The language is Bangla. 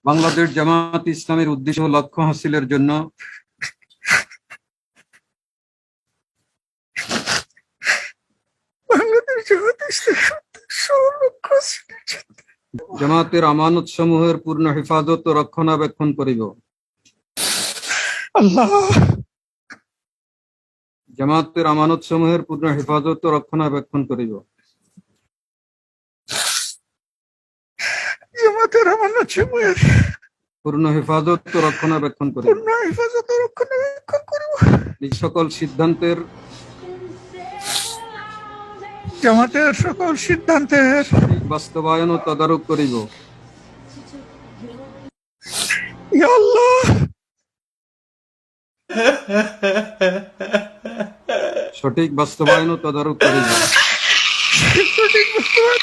বাংলাদেশ জামাত ইসলামের উদ্দেশ্য ও লক্ষ্য হাসিলের জন্য জামাতের আমানত সমূহের পূর্ণ হেফাজত ও রক্ষণাবেক্ষণ করিব। আল্লাহ জামাতের আমানত সমূহের পূর্ণ হেফাজত ও রক্ষণাবেক্ষণ করিব। জামাতের আমানত সমূহের পূর্ণ হেফাজত ও রক্ষণাবেক্ষণ করিব। পূর্ণ হেফাজত ও রক্ষণাবেক্ষণ করিব। এই সকল সিদ্ধান্তের জামাতের সকল সিদ্ধান্তের সঠিক বাস্তবায়ন ও তদারক করিব। ইয়া আল্লাহ সঠিক বাস্তবায়ন ও তদারক করিব। সঠিক বাস্তবায়ন